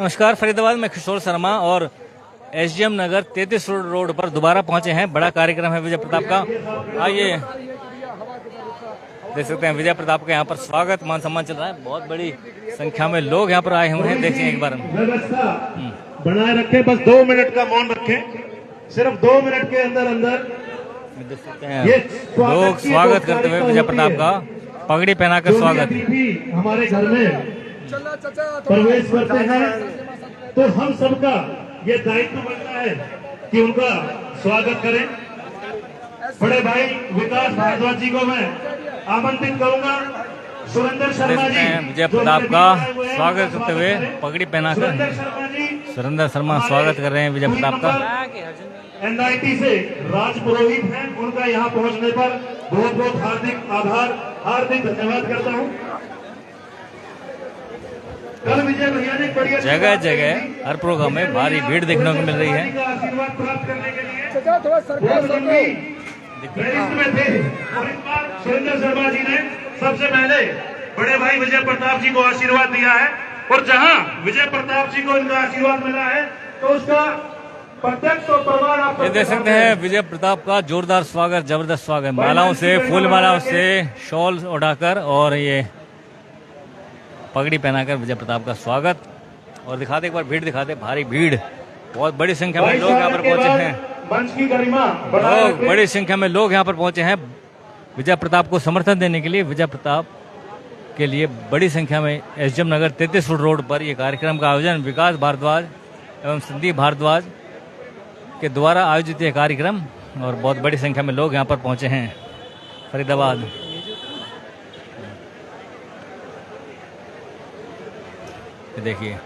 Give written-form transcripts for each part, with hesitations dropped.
नमस्कार, फरीदाबाद में किशोर शर्मा और एसडीएम नगर 33 रोड पर दोबारा पहुंचे हैं। बड़ा कार्यक्रम है विजय प्रताप का। आइए देख सकते हैं विजय प्रताप का यहाँ पर स्वागत मान सम्मान चल रहा है। बहुत बड़ी संख्या में लोग यहाँ पर आए हुए हैं। देखिए एक बार व्यवस्था बनाए रखें, बस 2 मिनट का मौन रखें। सिर्फ 2 मिनट के अंदर देख सकते हैं लोग स्वागत करते हुए विजय प्रताप का पगड़ी पहनाकर स्वागत। हमारे घर में प्रवेश करते हैं तो हम सबका ये दायित्व बनता है कि उनका स्वागत करें। बड़े भाई विकास भारद्वाज जी को मैं आमंत्रित करूंगा। सुरेंद्र शर्मा जी विजय प्रताप का स्वागत करते हुए पगड़ी पहनाकर सुरेंद्र शर्मा स्वागत कर रहे हैं विजय प्रताप का। एनआईटी से राज पुरोहित हैं, उनका यहाँ पहुंचने पर बहुत बहुत हार्दिक आभार, हार्दिक धन्यवाद करता हूँ। कल विजय भैया ने बढ़िया जगह जगह हर प्रोग्राम में भारी भीड़ देखने को मिल रही है। आशीर्वाद प्राप्त करने के लिए में थे और इस बार सुरेंद्र शर्मा जी ने सबसे पहले बड़े भाई विजय प्रताप जी को आशीर्वाद दिया है और जहां विजय प्रताप जी को इनका आशीर्वाद मिला है तो उसका प्रत्यक्ष और प्रमाण आप देख सकते हैं। विजय प्रताप का जोरदार स्वागत, जबरदस्त स्वागत, मालाओं से, फूल मालाओं से, शॉल उड़ाकर और ये पगड़ी पहनाकर विजय प्रताप का स्वागत। और दिखाते एक बार भीड़ दिखाते, भारी भीड़, बहुत बड़ी संख्या में लोग यहाँ पर पहुंचे हैं। मंच की गरिमा लोग बड़ी संख्या में लोग यहाँ पर पहुंचे हैं विजय प्रताप को समर्थन देने के लिए। विजय प्रताप के लिए बड़ी संख्या में एसडीएम नगर 33 रोड पर यह कार्यक्रम का आयोजन विकास भारद्वाज एवं संदीप भारद्वाज के द्वारा आयोजित यह कार्यक्रम और बहुत बड़ी संख्या में लोग यहाँ पर पहुंचे हैं फरीदाबाद। देखिए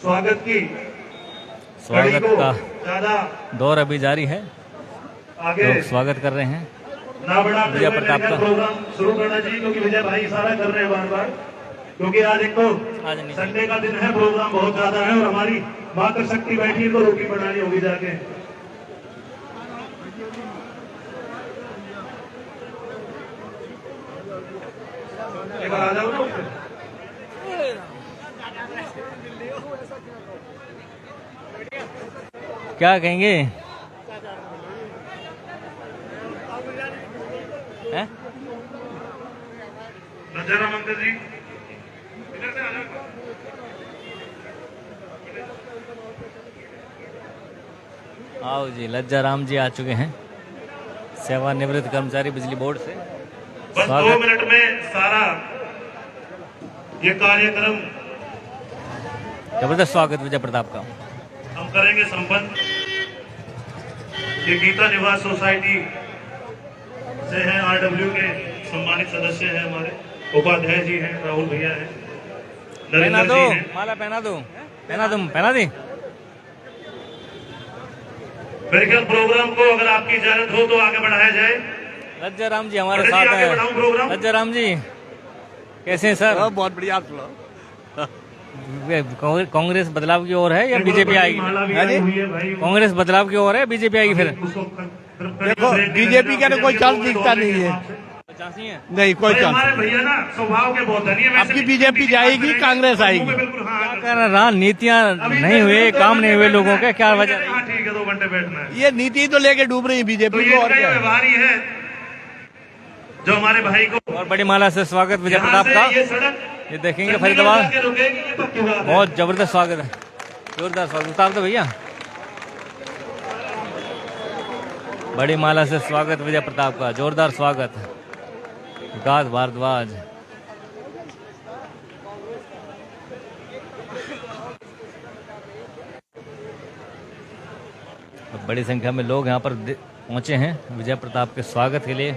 स्वागत का दौर अभी जारी है, लोग स्वागत कर रहे हैं विजय प्रताप का। प्रोग्राम शुरू करना चाहिए क्योंकि विजय भाई इशारा कर रहे हैं बार बार, क्योंकि आज एक तो संडे का दिन है, प्रोग्राम बहुत ज्यादा है और हमारी मातृ शक्ति बैठी है तो रोटी बनानी होगी जाके। एक बार आ जाओ। क्या कहेंगे हैं? नजारा मंदिर जी इधर से आ जाओ। आओ जी, लज्जा राम जी आ चुके हैं, सेवानिवृत्त कर्मचारी बिजली बोर्ड से। बस 2 मिनट में सारा ये कार्यक्रम जबरदस्त स्वागत विजय प्रताप का हम करेंगे संपन्न। ये गीता निवास सोसाइटी से हैं, आरडब्ल्यू के सम्मानित सदस्य हैं, हमारे उपाध्याय जी हैं, राहुल भैया हैं, पहना दो जी हैं। माला, पहना दो, पहना दी। मेरे ख्याल प्रोग्राम को अगर आपकी इजाजत हो तो आगे बढ़ाया जाए। लज्जा राम जी हमारे साथ हैं। लज्जा राम जी कैसे हैं सर? बहुत बढ़िया, आप सुनाओ। कांग्रेस बदलाव की ओर है या बीजेपी आएगी? कांग्रेस बदलाव की ओर है, बीजेपी आएगी फिर? देखो बीजेपी का तो कोई चांस दिखता नहीं है, नहीं कोई चांस। भैया ना स्वभाव के बहुत धनी है। आपकी बीजेपी जाएगी, कांग्रेस आएगी। क्या कर रहा, नीतियाँ नहीं हुए, काम नहीं हुए लोगों के, क्या वजह? ठीक है, 2 घंटे बैठना है। ये नीति तो लेके डूब रही है बीजेपी को, और क्या है? व्यवहार ही है जो हमारे भाई को। और बड़ी माला से स्वागत विजय प्रताप का। ये देखेंगे फरीदाबाद, बहुत जबरदस्त स्वागत है, जोरदार स्वागत। उतार दो भैया। बड़ी माला से स्वागत विजय प्रताप का, जोरदार स्वागत विकास भारद्वाज। बड़ी संख्या में लोग यहाँ पर पहुंचे हैं विजय प्रताप के स्वागत के लिए।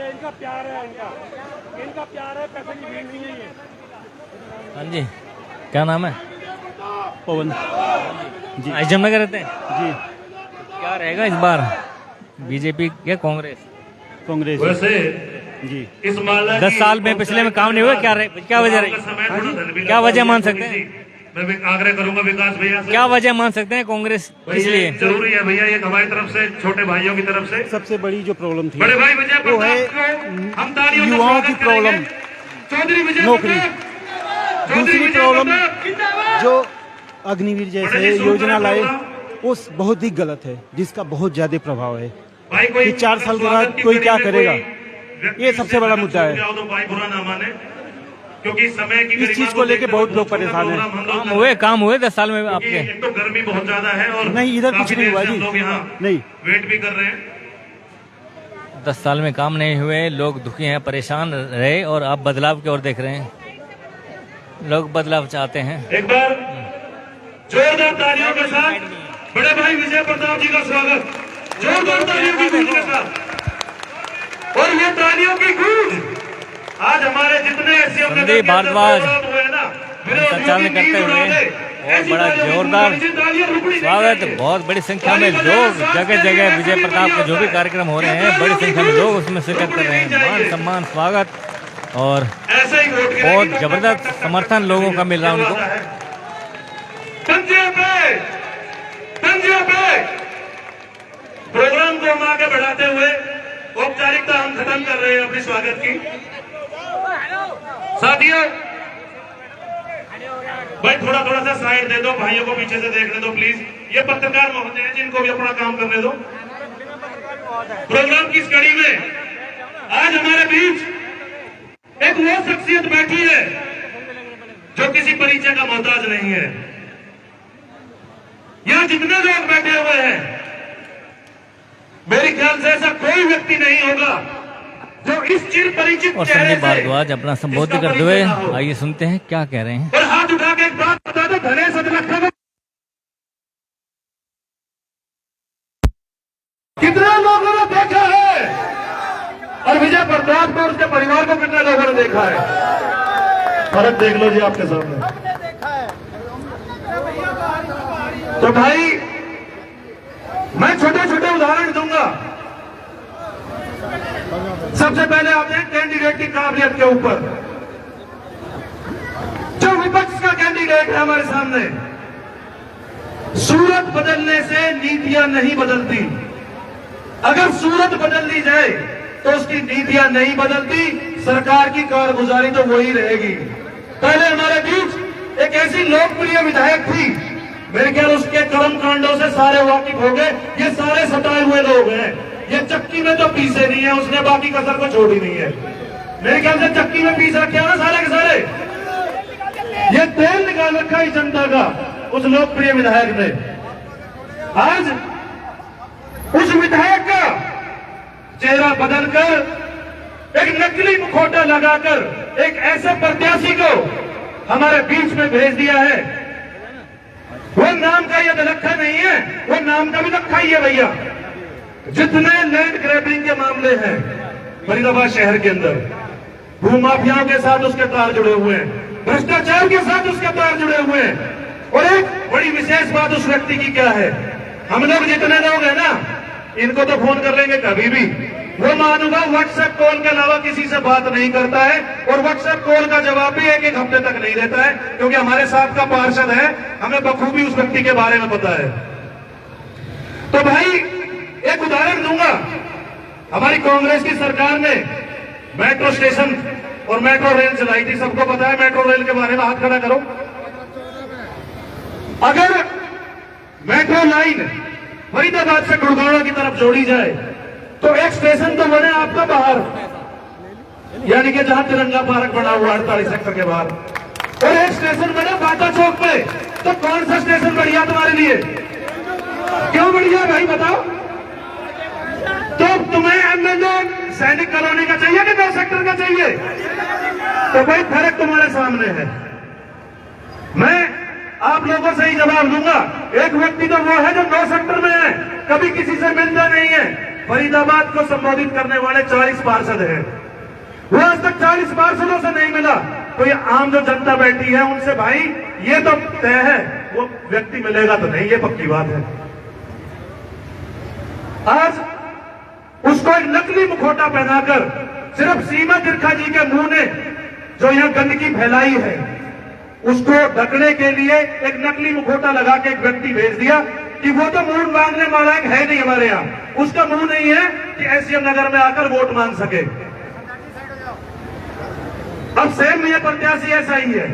इनका प्यार है, इनका प्यार है, पैसे की भीड़ नहीं है। हाँ जी, क्या नाम है? पवन जी, एसडीएम नगर रहते हैं जी। क्या रहेगा इस बार, बीजेपी या कांग्रेस? कांग्रेस वैसे जी। इस माला 10 साल में पिछले में काम नहीं हुआ, क्या वजह रही, क्या वजह मान सकते हैं? मैं आग्रह करूंगा विकास भैया से। क्या वजह मान सकते हैं कांग्रेस भाई इसलिए? ये जरूरी है भैया, ये हमारी तरफ से, छोटे भाइयों की तरफ से सबसे बड़ी जो प्रॉब्लम थी बड़े भाई विजय वो है प्रताप को हम तालियों से युवाओं स्वागत की करेंगे। प्रॉब्लम, चौधरी विजय नौकरी। प्रताप, चौधरी दूसरी विजय प्रॉब्लम प्रताप। जो अग्निवीर बड़े जैसे जी, सुन योजना रहे लाए हैं वो बहुत ही गलत है, जिसका बहुत ज्यादा प्रभाव है भाई कोई कि 4 साल के बाद स्वागत की कोई कड़ी क्या में करेगा, कोई व्यक्ति ये सबसे बड़ा मुद्दा है। जाओ तो भाई बुरा ना माने, क्योंकि समय की इस चीज को लेके बहुत लोग परेशान हैं। काम हुए 10 साल में क्योंकि आपके? एक तो गर्मी बहुत ज्यादा है और नहीं, इधर कुछ काफी नहीं देर हुआ से जी। हम लोग यहाँ नहीं। वेट भी कर रहे हैं। 10 साल में काम नहीं हुए, लोग दुखी हैं, परेशान रहे, और आप बदलाव की ओर देख रहे हैं। लोग बदलाव चाहते हैं। एक बार जोरदार तालियों के साथ बड़े भाई विजय प्रताप जी का स्वागत, जोरदार तालियों की गूंज के साथ। और ये तालियों की गूंज आज हमारे जितने एससीएम संदीप भारद्वाज हुए ना, संचालन करते हुए और बड़ा जोरदार स्वागत। बहुत बड़ी संख्या में लोग जगह जगह विजय प्रताप के जो भी कार्यक्रम हो रहे हैं, बड़ी संख्या में लोग उसमें शिरकत कर रहे हैं। मान सम्मान, स्वागत और ऐसे ही वोट गिरेगी बहुत तो जबरदस्त समर्थन लोगों का मिल रहा है उनको। तंजियों पे प्रोग्राम को हम आगे बढ़ाते हुए औपचारिकता हम खत्म कर रहे हैं अपने स्वागत की। साथियों भाई थोड़ा थोड़ा सा साइड दे दो, भाइयों को पीछे से देखने दो प्लीज। ये पत्रकार महोदय हैं, जिनको भी अपना काम करने दो। प्रोग्राम की इस कड़ी में आज हमारे बीच एक वो शख्सियत बैठी है जो किसी परिचय का मोहताज नहीं है। यहां जितने लोग बैठे हुए हैं, मेरे ख्याल से ऐसा कोई व्यक्ति नहीं होगा जो इस चिर परिचित और चेहरे संदीप से भारद्वाज अपना संबोधित करते हुए, आइए सुनते हैं क्या कह रहे हैं। और हाथ उठा के एक बात बता दो, धनेश अदलखा को कितने लोगों ने देखा है और विजय प्रताप को, उसके परिवार को कितने लोगों ने देखा है? फर्क देख लो जी आपके सामने। तो भाई मैं छोटे छोटे उदाहरण दूंगा। सबसे पहले आते हैं कैंडिडेट की काबिलियत के ऊपर। जो विपक्ष का कैंडिडेट है हमारे सामने, सूरत बदलने से नीतियां नहीं बदलती। अगर सूरत बदल दी जाए तो उसकी नीतियां नहीं बदलती, सरकार की कारगुजारी तो वही रहेगी। पहले हमारे बीच एक ऐसी लोकप्रिय विधायक थी, मेरे ख्याल उसके कर्म कांडों से सारे वाकिफ हो गए। ये सारे सताए हुए लोग हैं, ये चक्की में तो पीसे नहीं है, उसने बाकी कसर को छोड़ी नहीं है। मेरे ख्याल से चक्की में पीस रखे हैं ना सारे के सारे। ये तेल निकाल रखा है जनता का उस लोकप्रिय विधायक ने। आज उस विधायक का चेहरा बदलकर एक नकली मुखौटा लगाकर एक ऐसे प्रत्याशी को हमारे बीच में भेज दिया है। वो नाम का ये दलखा नहीं है, वो नाम का भी दलखा ही है भैया। जितने लैंड ग्रैबिंग के मामले हैं फरीदाबाद शहर के अंदर, भूमाफियाओं के साथ उसके तार जुड़े हुए हैं, भ्रष्टाचार के साथ उसके तार जुड़े हुए हैं। और एक बड़ी विशेष बात उस व्यक्ति की क्या है, हम लोग जितने लोग हैं ना, इनको तो फोन कर लेंगे कभी भी, वो मानूंगा व्हाट्सएप कॉल के अलावा किसी से बात नहीं करता है, और व्हाट्सएप कॉल का जवाब भी एक हफ्ते तक नहीं देता है, क्योंकि हमारे साथ का पार्षद है, हमें बखूबी उस व्यक्ति के बारे में पता है। तो भाई एक उदाहरण दूंगा, हमारी कांग्रेस की सरकार ने मेट्रो स्टेशन और मेट्रो रेल चलाई थी, सबको पता है मेट्रो रेल के बारे में, हाथ खड़ा करो। अगर मेट्रो लाइन फरीदाबाद से गुड़गांव की तरफ जोड़ी जाए तो एक स्टेशन तो बने आपका बाहर, यानी कि जहां तिरंगा पार्क बना हुआ 48 सेक्टर के बाहर, और एक स्टेशन बने बाटा चौक पे। तो कौन सा स्टेशन बढ़िया तुम्हारे लिए? क्यों बढ़िया भाई बताओ? तो तुम्हें एमएलए सैनिक कॉलोनी का चाहिए कि 9 सेक्टर का चाहिए? तो भाई फर्क तुम्हारे सामने है। मैं आप लोगों से ही जवाब दूंगा। एक व्यक्ति तो वो है जो 9 सेक्टर में है, कभी किसी से मिलता नहीं है। फरीदाबाद को संबोधित करने वाले 40 पार्षद हैं, वो आज तक 40 पार्षदों से नहीं मिला। तो ये आम जो जनता बैठी है उनसे भाई ये तो तय है, वो व्यक्ति मिलेगा तो नहीं, ये पक्की बात है। आज उसको एक नकली मुखौटा पहनाकर सिर्फ सीमा तिरखा जी के मुंह ने जो यहां गंदगी फैलाई है, उसको ढकने के लिए एक नकली मुखौटा लगा के एक व्यक्ति भेज दिया कि वो तो वोट मांगने वाला है नहीं हमारे यहाँ, उसका मुंह नहीं है कि एसडीएम नगर में आकर वोट मांग सके। अब सेम ये प्रत्याशी ऐसा ही है।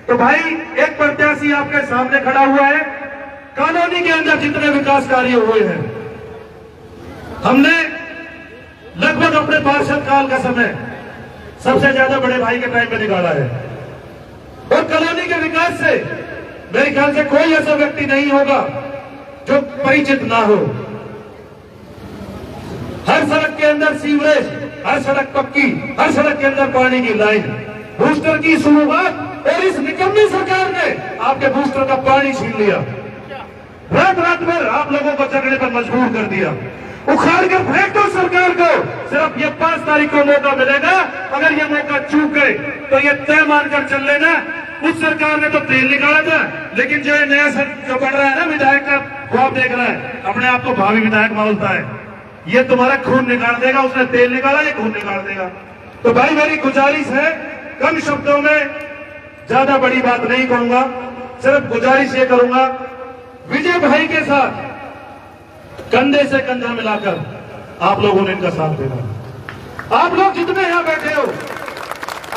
तो भाई एक प्रत्याशी आपके सामने खड़ा हुआ है, कॉलोनी के अंदर जितने विकास कार्य हुए हैं हमने लगभग अपने पार्षद काल का समय सबसे ज्यादा बड़े भाई के टाइम में निकाला है। और कॉलोनी के विकास से मेरे ख्याल से कोई ऐसा व्यक्ति नहीं होगा जो परिचित ना हो। हर सड़क के अंदर सीवरेज, हर सड़क पक्की, हर सड़क के अंदर पानी की लाइन, बूस्टर की शुरुआत, और इस निकम्मी सरकार ने आपके बूस्टर का पानी छीन लिया। रात रात भर आप लोगों को जगने पर मजबूर कर दिया। उखाड़ कर फेंक दो सरकार को, सिर्फ ये 5 तारीख को मौका मिलेगा। अगर ये मौका चूक गए तो ये तय मानकर चल लेना, उस सरकार ने तो तेल निकाला था, लेकिन जो नया जो बढ़ रहा है ना विधायक का, वो आप देख रहा है, अपने आप को भावी विधायक बोलता है, ये तुम्हारा खून निकाल देगा। उसने तेल निकाला, ये खून निकाल देगा। तो भाई मेरी गुजारिश है, कम शब्दों में, ज्यादा बड़ी बात नहीं कहूंगा, सिर्फ गुजारिश ये करूंगा, विजय भाई के साथ कंधे से कंधा मिलाकर आप लोगों ने इनका साथ देना। आप लोग जितने यहां बैठे हो,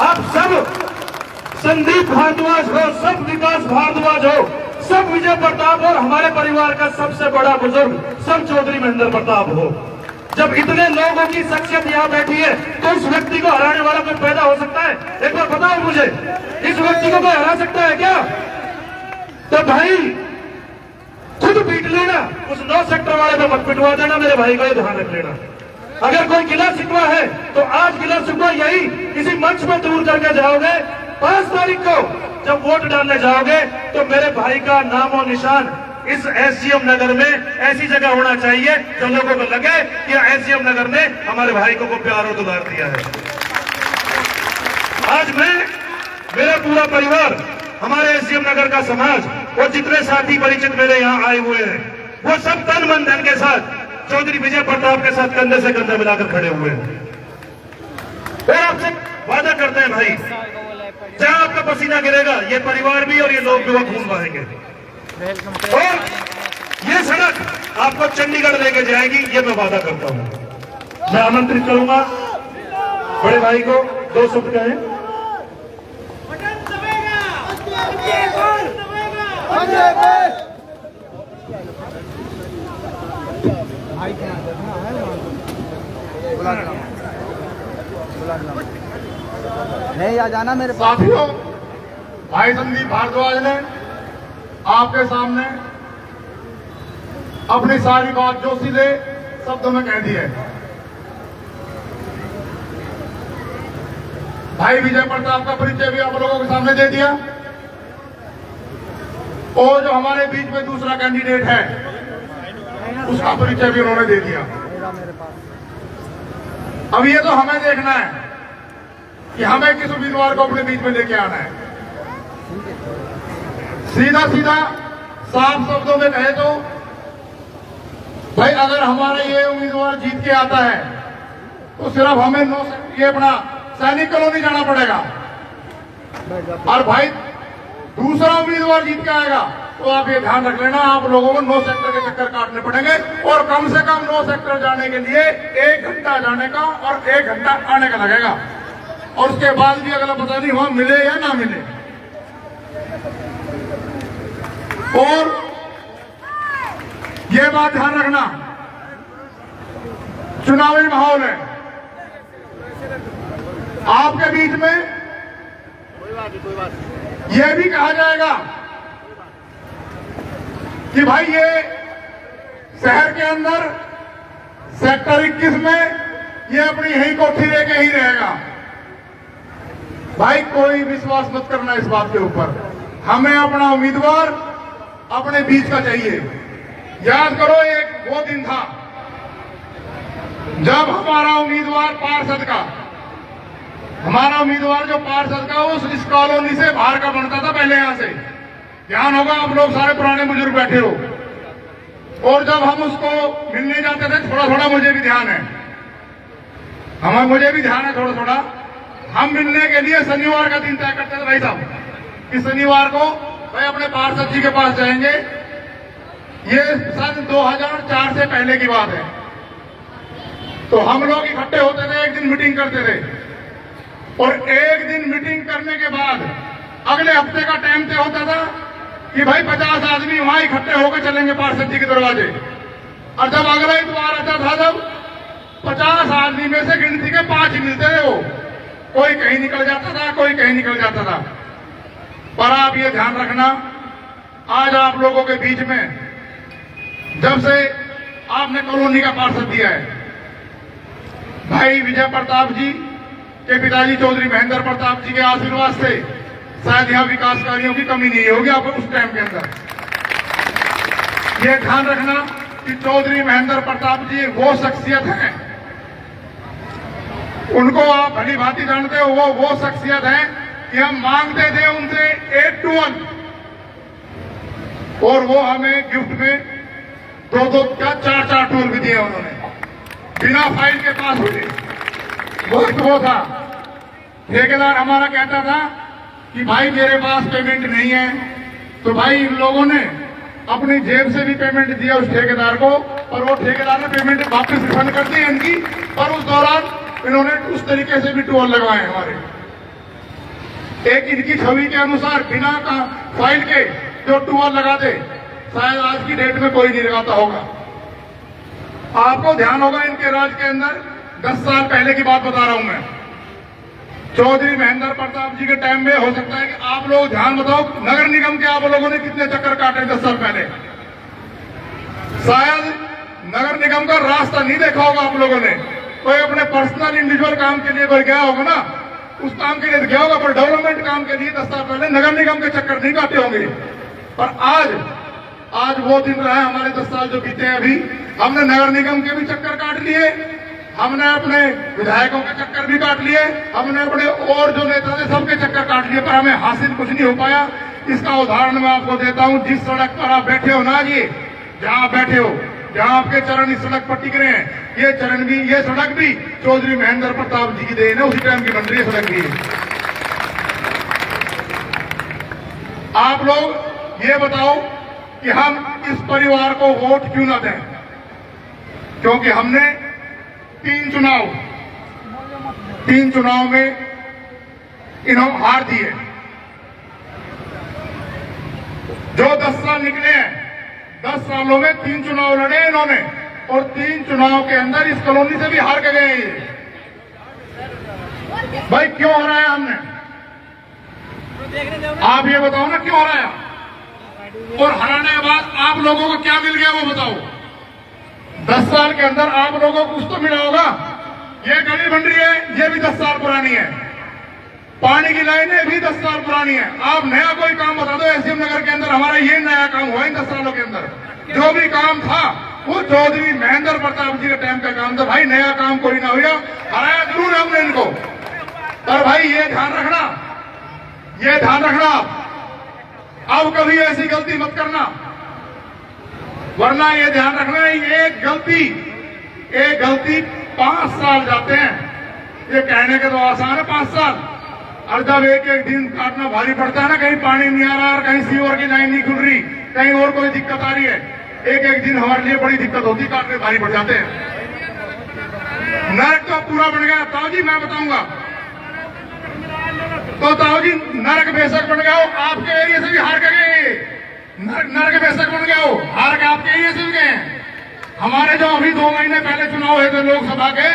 आप सब संदीप भारद्वाज हो, सब विकास भारद्वाज हो, सब विजय प्रताप और हमारे परिवार का सबसे बड़ा बुजुर्ग सब चौधरी महेंद्र प्रताप हो। जब इतने लोगों की शख्सियत यहाँ बैठी है तो उस व्यक्ति को हराने वाला कोई पैदा हो सकता है? एक बार बताओ मुझे, इस व्यक्ति को कोई हरा सकता है क्या? तो भाई खुद पीट लेना, उस 9 सेक्टर वाले पे मत पिटवा देना, मेरे भाई का ये ध्यान रख लेना। अगर कोई गिला शिकवा है तो आज गिला शिकवा यही किसी मंच में दूर करके जाओगे। 5 तारीख को जब वोट डालने जाओगे तो मेरे भाई का नामो निशान इस एसडीएम नगर में ऐसी जगह होना चाहिए जो लोगों को लगे कि एसडीएम नगर ने हमारे भाई को प्यार और दुलार दिया है। आज मैं, मेरा पूरा परिवार, हमारे एसडीएम नगर का समाज और जितने साथी परिचित मेरे यहाँ आए हुए हैं, वो सब तन मन धन के साथ चौधरी विजय प्रताप के साथ कंधे से कंधा मिलाकर खड़े हुए हैं। और आपसे वादा करते हैं भाई, जहां आपका पसीना गिरेगा ये परिवार भी और ये लोग भी वो खून बहाएंगे। और ये सड़क आपको चंडीगढ़ लेके जाएगी, ये मैं वादा करता हूं। मैं आमंत्रित करूंगा बड़े भाई को 2 शब्द कहें। नहीं आ जाना मेरे पास। साथियों, भाई संदीप भारद्वाज ने आपके सामने अपनी सारी बात जो सीधे शब्दों में कह दी है। भाई विजय प्रताप का परिचय भी आप लोगों के सामने दे दिया, और जो हमारे बीच में दूसरा कैंडिडेट है उसका परिचय भी उन्होंने दे दिया। अब ये तो हमें देखना है कि हमें किस उम्मीदवार को अपने बीच में लेके आना है। सीधा सीधा साफ शब्दों में कहे तो भाई, अगर हमारा ये उम्मीदवार जीत के आता है तो सिर्फ हमें ये अपना सैनिक कॉलोनी जाना पड़ेगा, और भाई दूसरा उम्मीदवार जीत के आएगा तो आप ये ध्यान रख लेना, आप लोगों को 9 सेक्टर के चक्कर काटने पड़ेंगे, और कम से कम 9 सेक्टर जाने के लिए 1 घंटा जाने का और 1 घंटा आने का लगेगा, और उसके बाद भी अगला पता नहीं वहां मिले या ना मिले। और ये बात ध्यान रखना, चुनावी माहौल है, आपके बीच में यह भी कहा जाएगा कि भाई ये शहर के अंदर सेक्टर 21 में ये अपनी यही कोठी लेके ही रहेगा। भाई कोई विश्वास मत करना इस बात के ऊपर, हमें अपना उम्मीदवार अपने बीच का चाहिए। याद करो, एक वो दिन था जब हमारा उम्मीदवार पार्षद का, हमारा उम्मीदवार जो पार्षद का उस इस कॉलोनी से बाहर का बनता था पहले। यहां से ध्यान होगा, आप लोग सारे पुराने बुजुर्ग बैठे हो, और जब हम उसको मिलने जाते थे, थोड़ा थोड़ा मुझे भी ध्यान है, मुझे भी ध्यान है थोड़ा थोड़ा, हम मिलने के लिए शनिवार का दिन तय करते थे भाई साहब कि शनिवार को भाई अपने पार्षद जी के पास जाएंगे। ये सन 2004 से पहले की बात है। तो हम लोग इकट्ठे होते थे, एक दिन मीटिंग करते थे, और एक दिन मीटिंग करने के बाद अगले हफ्ते का टाइम तय होता था कि भाई 50 आदमी वहां इकट्ठे होकर चलेंगे पार्षद जी के दरवाजे। और जब अगला इतवार आता था, जब 50 आदमी में से गिनती के 5 ही मिलते थे। वो कोई कहीं निकल जाता था, कोई कहीं निकल जाता था। पर आप ये ध्यान रखना, आज आप लोगों के बीच में जब से आपने कॉलोनी का पार्षद दिया है, भाई विजय प्रताप जी के पिताजी चौधरी महेंद्र प्रताप जी के आशीर्वाद से शायद यहां विकास कार्यों की कमी नहीं होगी आपको उस टाइम के अंदर। ये ध्यान रखना कि चौधरी महेंद्र प्रताप जी वो शख्सियत हैं, उनको आप भली भांति जानते हो। वो शख्सियत है कि हम मांगते थे उनसे 8 to 1, और वो हमें गिफ्ट में 2-2 क्या 4-4 टूर भी दिए उन्होंने, बिना फाइल के पास हुए। वो था ठेकेदार हमारा कहता था कि भाई मेरे पास पेमेंट नहीं है, तो भाई इन लोगों ने अपनी जेब से भी पेमेंट दिया उस ठेकेदार को, और वो ठेकेदार ने पेमेंट वापस रिफंड कर दी इनकी। और उस दौरान इन्होंने उस तरीके से भी टोल लगवाए हमारे। एक इनकी छवि के अनुसार बिना फाइल के जो टोल लगा दे, शायद आज की डेट में कोई नहीं लगाता होगा। आपको ध्यान होगा इनके राज के अंदर 10 साल पहले की बात बता रहा हूं मैं, चौधरी महेंद्र प्रताप जी के टाइम में, हो सकता है कि आप लोग ध्यान बताओ नगर निगम के आप लोगों ने कितने चक्कर काटे 10 साल पहले। शायद नगर निगम का रास्ता नहीं देखा होगा आप लोगों ने। कोई अपने पर्सनल इंडिविजुअल काम के लिए कोई गया होगा ना, उस काम के लिए गया होगा, पर डेवलपमेंट काम के लिए 10 साल पहले नगर निगम के चक्कर नहीं काटे होंगे। पर आज वो दिन रहा है हमारे 10 साल जो बीते हैं। अभी हमने नगर निगम के भी चक्कर काट लिए, हमने अपने विधायकों के चक्कर भी काट लिए, हमने अपने और जो नेता थे सबके चक्कर काट लिए, पर हमें हासिल कुछ नहीं हो पाया। इसका उदाहरण मैं आपको देता हूं। जिस सड़क पर आप बैठे हो ना, ये जहां आप बैठे हो, जहां आपके चरण इस सड़क पर टिक रहे हैं, ये सड़क भी चौधरी महेंद्र प्रताप जी की देन है, उसी टाइम की बन रही है सड़क भी। आप लोग ये बताओ कि हम इस परिवार को वोट क्यों ना दें? क्योंकि हमने 3 चुनाव में इन्होंने हार दी है। जो 10 साल निकले हैं, 10 सालों में 3 चुनाव लड़े इन्होंने, और 3 चुनाव के अंदर इस कॉलोनी से भी हार के गए ये। भाई क्यों हराया हमने? आप ये बताओ ना क्यों हराया, और हराने के बाद आप लोगों को क्या मिल गया वो बताओ। 10 साल के अंदर आप लोगों को कुछ तो मिला होगा। ये गली बन रही है, ये भी 10 साल पुरानी है। पानी की लाइनें भी 10 साल पुरानी है। आप नया कोई काम बता दो एसडीएम नगर के अंदर, हमारा ये नया काम हुआ इन 10 सालों के अंदर। जो भी काम था वो चौधरी महेंद्र प्रताप जी के टाइम का काम था। भाई नया काम कोई ना हुआ, हराया जरूर है हमने इनको। पर भाई ये ध्यान रखना, अब कभी ऐसी गलती मत करना, वरना ये ध्यान रखना एक गलती 5 साल जाते हैं। ये कहने के तो आसान है 5 साल, और जब एक दिन काटना भारी पड़ता है ना, कहीं पानी नहीं आ रहा और कहीं सीवर की लाइन नहीं खुल रही, कहीं और कोई दिक्कत आ रही है, एक दिन हमारे लिए बड़ी दिक्कत होती, काटने भारी पड़ जाते हैं। नरक तो पूरा बन गया ताऊ जी, मैं बताऊंगा तो ताऊ जी नरक बेशक बन गया हो, आपके एरिया से भी हार के गए। नरक बेशक बन गया हो, हार के आपके एरिया से भी गए। हमारे जो अभी 2 महीने पहले चुनाव हुए थे लोकसभा के,